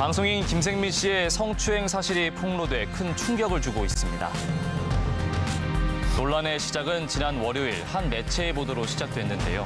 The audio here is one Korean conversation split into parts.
방송인 김생민 씨의 성추행 사실이 폭로돼 큰 충격을 주고 있습니다. 논란의 시작은 지난 월요일 한 매체의 보도로 시작됐는데요.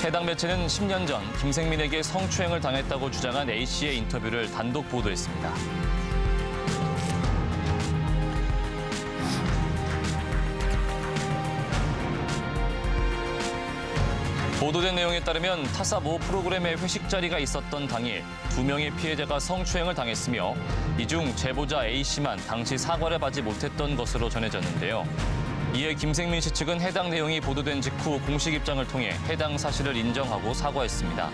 해당 매체는 10년 전 김생민에게 성추행을 당했다고 주장한 A씨의 인터뷰를 단독 보도했습니다. 보도된 내용에 따르면 타사 모 프로그램의 회식 자리가 있었던 당일 2명의 피해자가 성추행을 당했으며 이 중 제보자 A씨만 당시 사과를 받지 못했던 것으로 전해졌는데요. 이에 김생민 씨 측은 해당 내용이 보도된 직후 공식 입장을 통해 해당 사실을 인정하고 사과했습니다.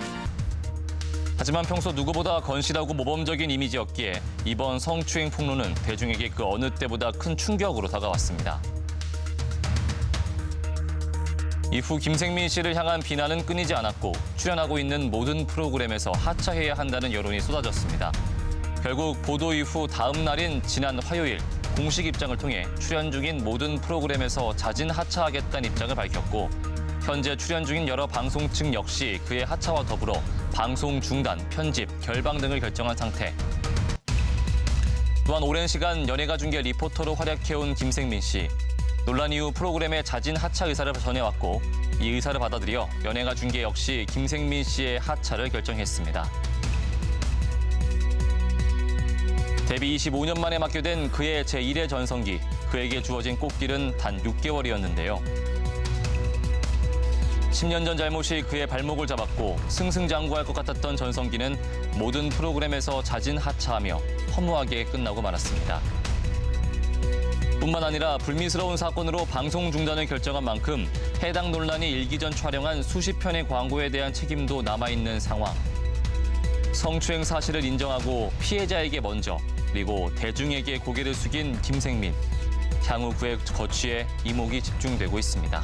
하지만 평소 누구보다 건실하고 모범적인 이미지였기에 이번 성추행 폭로는 대중에게 그 어느 때보다 큰 충격으로 다가왔습니다. 이후 김생민 씨를 향한 비난은 끊이지 않았고 출연하고 있는 모든 프로그램에서 하차해야 한다는 여론이 쏟아졌습니다. 결국 보도 이후 다음 날인 지난 화요일 공식 입장을 통해 출연 중인 모든 프로그램에서 자진 하차하겠다는 입장을 밝혔고 현재 출연 중인 여러 방송 측 역시 그의 하차와 더불어 방송 중단, 편집, 결방 등을 결정한 상태. 또한 오랜 시간 연예가 중계 리포터로 활약해온 김생민 씨. 논란 이후 프로그램의 자진 하차 의사를 전해왔고 이 의사를 받아들여 연예가 중계 역시 김생민 씨의 하차를 결정했습니다. 데뷔 25년 만에 맡게 된 그의 제1회 전성기, 그에게 주어진 꽃길은 단 6개월이었는데요. 10년 전 잘못이 그의 발목을 잡았고 승승장구할 것 같았던 전성기는 모든 프로그램에서 자진 하차하며 허무하게 끝나고 말았습니다. 뿐만 아니라 불미스러운 사건으로 방송 중단을 결정한 만큼 해당 논란이 일기 전 촬영한 수십 편의 광고에 대한 책임도 남아있는 상황. 성추행 사실을 인정하고 피해자에게 먼저 그리고 대중에게 고개를 숙인 김생민. 향후 그의 거취에 이목이 집중되고 있습니다.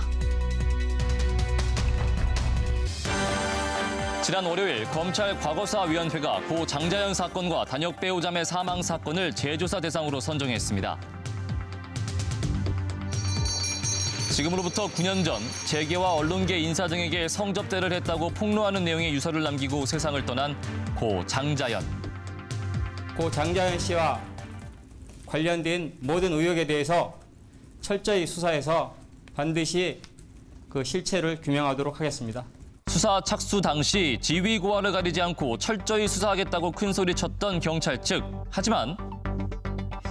지난 월요일 검찰 과거사위원회가 고 장자연 사건과 단역 배우 자매 사망 사건을 재조사 대상으로 선정했습니다. 지금으로부터 9년 전 재계와 언론계 인사 등에게 성접대를 했다고 폭로하는 내용의 유서를 남기고 세상을 떠난 고 장자연. 고 장자연 씨와 관련된 모든 의혹에 대해서 철저히 수사해서 반드시 그 실체를 규명하도록 하겠습니다. 수사 착수 당시 지위 고하를 가리지 않고 철저히 수사하겠다고 큰소리쳤던 경찰 측. 하지만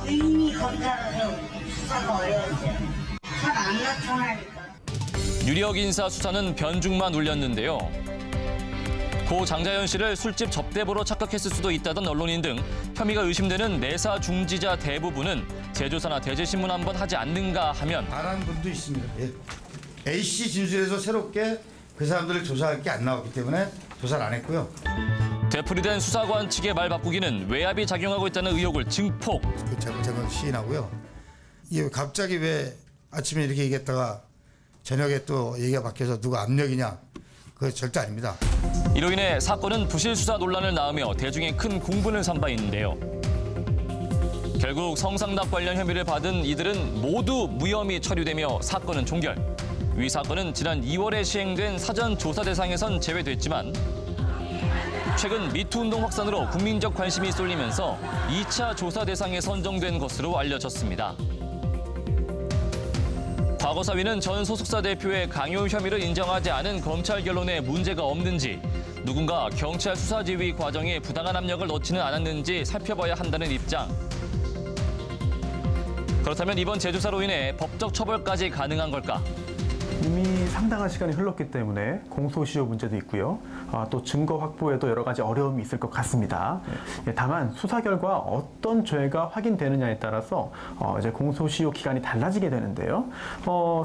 이미 검사로서 수사가 어려웠어요. 잘 안 나타나니까. 유력 인사 수사는 변죽만 울렸는데요. 고 장자연 씨를 술집 접대보로 착각했을 수도 있다던 언론인 등 혐의가 의심되는 내사 중지자 대부분은 재조사나 대제신문 한번 하지 않는가 하면 바라는 분도 있습니다. 예. A씨 진술에서 새롭게 그 사람들을 조사할 게 안 나왔기 때문에 조사를 안 했고요. 되풀이된 수사관 측의 말 바꾸기는 외압이 작용하고 있다는 의혹을 증폭. 그 잘못한 건 시인하고요. 이게 갑자기 왜 아침에 이렇게 얘기했다가 저녁에 또 얘기가 바뀌어서 누가 압력이냐. 그거 절대 아닙니다. 이로 인해 사건은 부실 수사 논란을 낳으며 대중의 큰 공분을 산 바 있는데요. 결국 성상납 관련 혐의를 받은 이들은 모두 무혐의 처리되며 사건은 종결. 위 사건은 지난 2월에 시행된 사전 조사 대상에선 제외됐지만 최근 미투 운동 확산으로 국민적 관심이 쏠리면서 2차 조사 대상에 선정된 것으로 알려졌습니다. 과거사위는 전 소속사 대표의 강요 혐의를 인정하지 않은 검찰 결론에 문제가 없는지, 누군가 경찰 수사 지휘 과정에 부당한 압력을 넣지는 않았는지 살펴봐야 한다는 입장. 그렇다면 이번 재조사로 인해 법적 처벌까지 가능한 걸까? 이미 상당한 시간이 흘렀기 때문에 공소시효 문제도 있고요. 또 증거 확보에도 여러 가지 어려움이 있을 것 같습니다. 다만 수사 결과 어떤 죄가 확인되느냐에 따라서 이제 공소시효 기간이 달라지게 되는데요.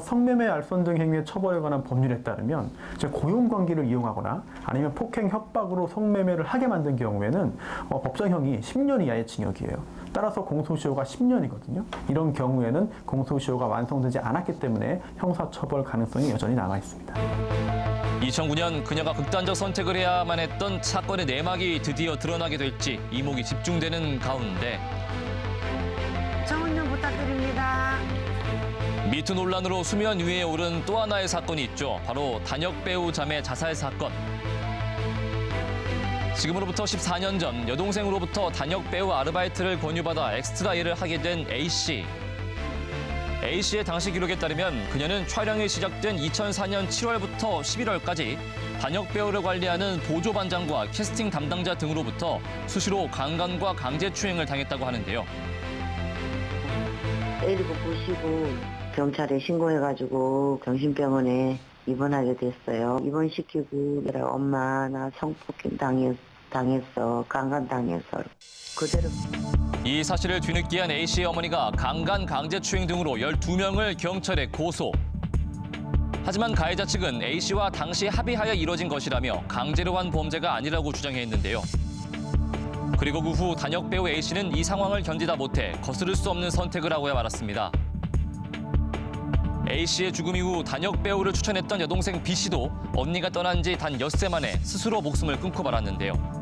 성매매, 알선 등 행위의 처벌에 관한 법률에 따르면 이제 고용관계를 이용하거나 아니면 폭행, 협박으로 성매매를 하게 만든 경우에는 법정형이 10년 이하의 징역이에요. 따라서 공소시효가 10년이거든요. 이런 경우에는 공소시효가 완성되지 않았기 때문에 형사처벌 가능성이 여전히 남아 있습니다. 2009년 그녀가 극단적 선택을 해야만 했던 사건의 내막이 드디어 드러나게 될지 이목이 집중되는 가운데 정원 좀 부탁드립니다. 미투 논란으로 수면 위에 오른 또 하나의 사건이 있죠. 바로 단역 배우 자매 자살 사건. 지금으로부터 14년 전 여동생으로부터 단역 배우 아르바이트를 권유받아 엑스트라 일을 하게 된 A씨. A씨의 당시 기록에 따르면 그녀는 촬영이 시작된 2004년 7월부터 11월까지 단역 배우를 관리하는 보조반장과 캐스팅 담당자 등으로부터 수시로 강간과 강제추행을 당했다고 하는데요. 때리고 부시고 경찰에 신고해가지고 정신병원에 입원하게 됐어요. 입원시키고 내가 엄마 나 성폭행 당했어. 강간 당했어. 그대로. 이 사실을 뒤늦게 한 A씨의 어머니가 강간, 강제추행 등으로 12명을 경찰에 고소. 하지만 가해자 측은 A씨와 당시 합의하에 이뤄진 것이라며 강제로 한 범죄가 아니라고 주장했는데요. 그리고 그 후 단역 배우 A씨는 이 상황을 견디다 못해 거스를 수 없는 선택을 하고야 말았습니다. A씨의 죽음 이후 단역 배우를 추천했던 여동생 B씨도 언니가 떠난 지 단 엿새 만에 스스로 목숨을 끊고 말았는데요.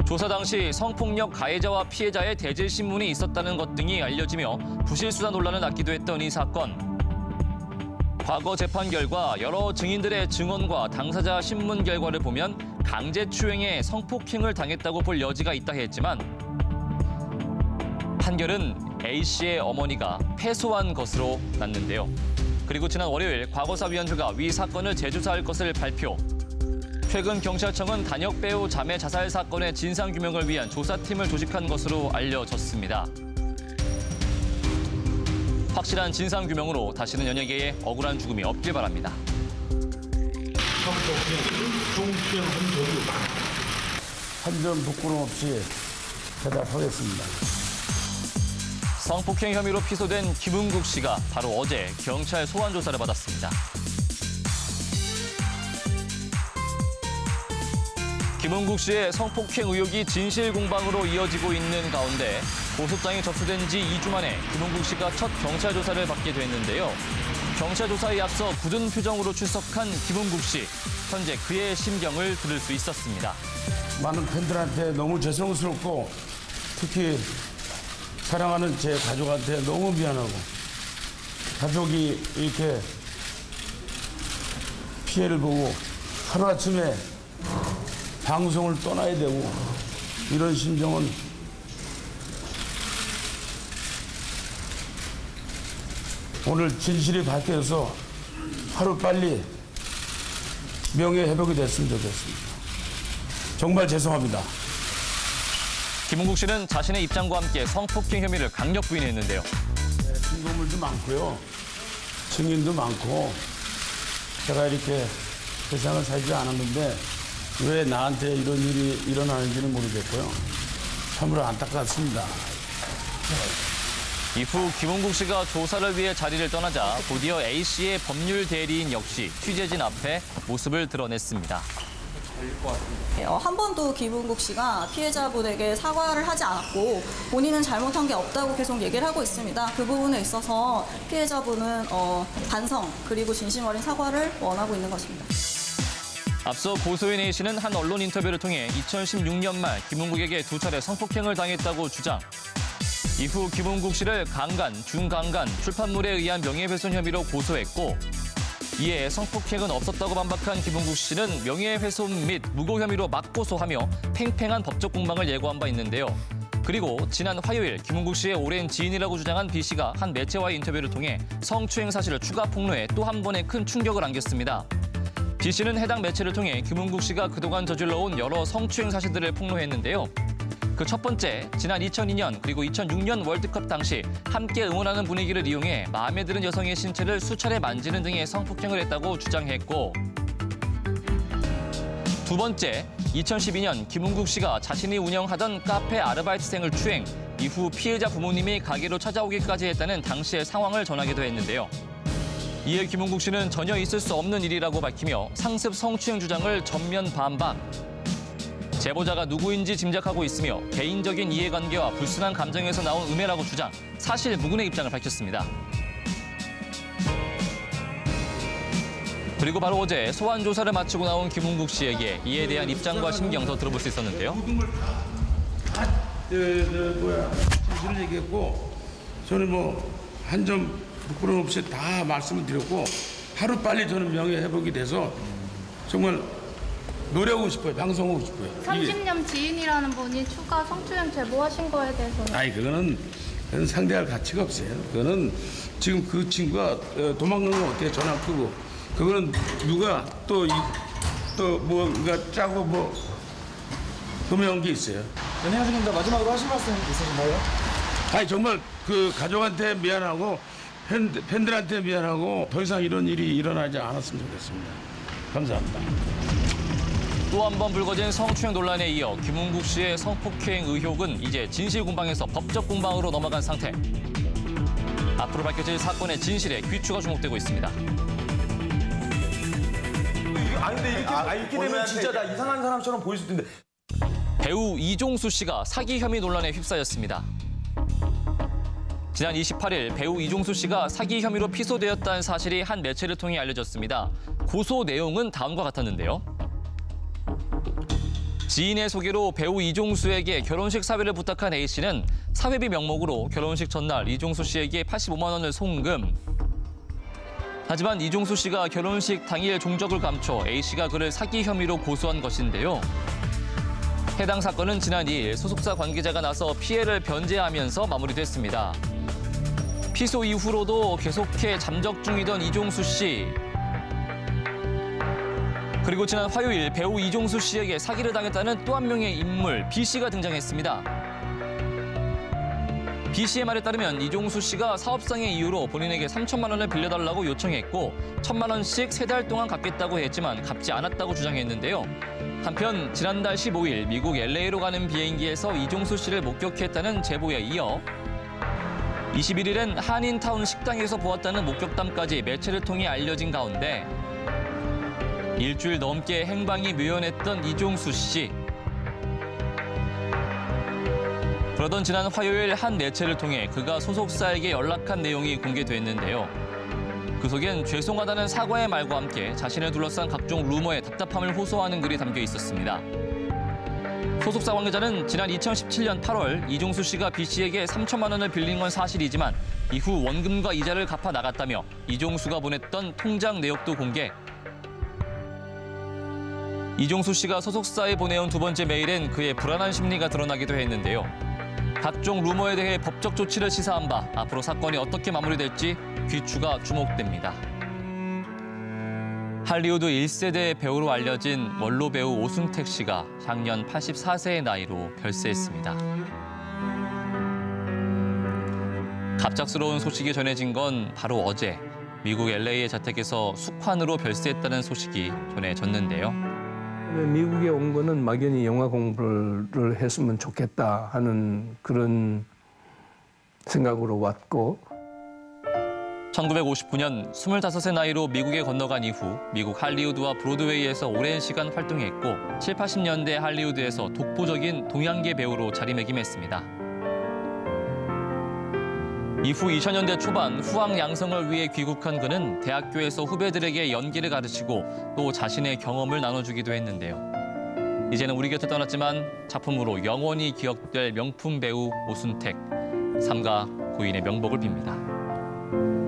조사 당시 성폭력 가해자와 피해자의 대질 신문이 있었다는 것 등이 알려지며 부실수사 논란을 낳기도 했던 이 사건. 과거 재판 결과 여러 증인들의 증언과 당사자 신문 결과를 보면 강제추행에 성폭행을 당했다고 볼 여지가 있다 했지만 판결은 A씨의 어머니가 패소한 것으로 났는데요. 그리고 지난 월요일 과거사위원회가 위 사건을 재조사할 것을 발표. 최근 경찰청은 단역 배우 자매 자살 사건의 진상규명을 위한 조사팀을 조직한 것으로 알려졌습니다. 확실한 진상규명으로 다시는 연예계에 억울한 죽음이 없길 바랍니다. 한 점 부끄럼 없이 대답하겠습니다. 성폭행 혐의로 피소된 김은국 씨가 바로 어제 경찰 소환 조사를 받았습니다. 김은국 씨의 성폭행 의혹이 진실 공방으로 이어지고 있는 가운데 고소장이 접수된 지 2주 만에 김은국 씨가 첫 경찰 조사를 받게 됐는데요. 경찰 조사에 앞서 굳은 표정으로 출석한 김은국 씨. 현재 그의 심경을 들을 수 있었습니다. 많은 팬들한테 너무 죄송스럽고 특히 사랑하는 제 가족한테 너무 미안하고 가족이 이렇게 피해를 보고 하루아침에 방송을 떠나야 되고 이런 심정은 오늘 진실이 밝혀져서 하루빨리 명예회복이 됐으면 좋겠습니다. 정말 죄송합니다. 김은국 씨는 자신의 입장과 함께 성폭행 혐의를 강력 부인했는데요. 증거물도 많고요. 증인도 많고 제가 이렇게 세상을 살지 않았는데 왜 나한테 이런 일이 일어나는지는 모르겠고요. 참으로 안타깝습니다. 이후 김은국 씨가 조사를 위해 자리를 떠나자 곧이어 A씨의 법률 대리인 역시 취재진 앞에 모습을 드러냈습니다. 한 번도 김은국 씨가 피해자분에게 사과를 하지 않았고 본인은 잘못한 게 없다고 계속 얘기를 하고 있습니다. 그 부분에 있어서 피해자분은 반성 그리고 진심 어린 사과를 원하고 있는 것입니다. 앞서 고소인 A씨는 한 언론 인터뷰를 통해 2016년 말 김은국에게 2차례 성폭행을 당했다고 주장. 이후 김은국 씨를 강간, 중강간, 출판물에 의한 명예훼손 혐의로 고소했고 이에 성폭행은 없었다고 반박한 김은국 씨는 명예훼손 및 무고 혐의로 맞고소하며 팽팽한 법적 공방을 예고한 바 있는데요. 그리고 지난 화요일 김은국 씨의 오랜 지인이라고 주장한 B 씨가 한 매체와의 인터뷰를 통해 성추행 사실을 추가 폭로해 또 한 번의 큰 충격을 안겼습니다. B 씨는 해당 매체를 통해 김은국 씨가 그동안 저질러온 여러 성추행 사실들을 폭로했는데요. 그 첫 번째, 지난 2002년 그리고 2006년 월드컵 당시 함께 응원하는 분위기를 이용해 마음에 드는 여성의 신체를 수차례 만지는 등의 성폭행을 했다고 주장했고 두 번째, 2012년 김은국 씨가 자신이 운영하던 카페 아르바이트생을 추행, 이후 피해자 부모님이 가게로 찾아오기까지 했다는 당시의 상황을 전하기도 했는데요. 이에 김은국 씨는 전혀 있을 수 없는 일이라고 밝히며 상습 성추행 주장을 전면 반박. 제보자가 누구인지 짐작하고 있으며 개인적인 이해관계와 불순한 감정에서 나온 음해라고 주장, 사실 무근의 입장을 밝혔습니다. 그리고 바로 어제 소환 조사를 마치고 나온 김은국 씨에게 이에 대한 입장과 심경 더 들어볼 수 있었는데요. 모든 걸 다 진실을 얘기했고 저는 뭐 한 점 부끄러움 없이 다 말씀을 드렸고 하루빨리 저는 명예회복이 돼서 정말 노래하고 싶어요. 방송하고 싶어요. 30년 지인이라는 분이 추가 성추행 제보하신 거에 대해서는? 아니 그거는 상대할 가치가 없어요. 그거는 지금 그 친구가 도망가는 건 어떻게 전화 끄고 그거는 누가 또 뭔가 짜고 뭐 도매한 게 있어요. 연예인님도 마지막으로 하실 말씀 있으신가요? 아니 정말 그 가족한테 미안하고 팬들한테 미안하고 더 이상 이런 일이 일어나지 않았으면 좋겠습니다. 감사합니다. 또 한 번 불거진 성추행 논란에 이어 김웅국 씨의 성폭행 의혹은 이제 진실 공방에서 법적 공방으로 넘어간 상태. 앞으로 밝혀질 사건의 진실에 귀추가 주목되고 있습니다. 아니 근데 이렇게 되면 진짜 나 이상한 사람처럼 보일 수 있는데. 배우 이종수 씨가 사기 혐의 논란에 휩싸였습니다. 지난 28일 배우 이종수 씨가 사기 혐의로 피소되었다는 사실이 한 매체를 통해 알려졌습니다. 고소 내용은 다음과 같았는데요. 지인의 소개로 배우 이종수에게 결혼식 사회를 부탁한 A씨는 사회비 명목으로 결혼식 전날 이종수 씨에게 85만 원을 송금. 하지만 이종수 씨가 결혼식 당일 종적을 감춰 A씨가 그를 사기 혐의로 고소한 것인데요. 해당 사건은 지난 2일 소속사 관계자가 나서 피해를 변제하면서 마무리됐습니다. 피소 이후로도 계속해 잠적 중이던 이종수 씨. 그리고 지난 화요일 배우 이종수 씨에게 사기를 당했다는 또 한 명의 인물 B씨가 등장했습니다. B씨의 말에 따르면 이종수 씨가 사업상의 이유로 본인에게 3천만 원을 빌려달라고 요청했고 1천만 원씩 3달 동안 갚겠다고 했지만 갚지 않았다고 주장했는데요. 한편 지난달 15일 미국 LA로 가는 비행기에서 이종수 씨를 목격했다는 제보에 이어 21일엔 한인타운 식당에서 보았다는 목격담까지 매체를 통해 알려진 가운데 일주일 넘게 행방이 묘연했던 이종수 씨. 그러던 지난 화요일 한 매체를 통해 그가 소속사에게 연락한 내용이 공개됐는데요. 그 속엔 죄송하다는 사과의 말과 함께 자신을 둘러싼 각종 루머에 답답함을 호소하는 글이 담겨 있었습니다. 소속사 관계자는 지난 2017년 8월 이종수 씨가 B씨에게 3천만 원을 빌린 건 사실이지만 이후 원금과 이자를 갚아 나갔다며 이종수가 보냈던 통장 내역도 공개. 이종수 씨가 소속사에 보내온 두 번째 메일엔 그의 불안한 심리가 드러나기도 했는데요. 각종 루머에 대해 법적 조치를 시사한 바 앞으로 사건이 어떻게 마무리될지 귀추가 주목됩니다. 할리우드 1세대 배우로 알려진 원로 배우 오순택 씨가 작년 84세의 나이로 별세했습니다. 갑작스러운 소식이 전해진 건 바로 어제 미국 LA의 자택에서 숙환으로 별세했다는 소식이 전해졌는데요. 미국에 온 거는 막연히 영화 공부를 했으면 좋겠다 하는 그런 생각으로 왔고 1959년 25세 나이로 미국에 건너간 이후 미국 할리우드와 브로드웨이에서 오랜 시간 활동했고 7, 80년대 할리우드에서 독보적인 동양계 배우로 자리매김했습니다. 이후 2000년대 초반 후학 양성을 위해 귀국한 그는 대학교에서 후배들에게 연기를 가르치고 또 자신의 경험을 나눠주기도 했는데요. 이제는 우리 곁을 떠났지만 작품으로 영원히 기억될 명품 배우 오순택. 삼가 고인의 명복을 빕니다.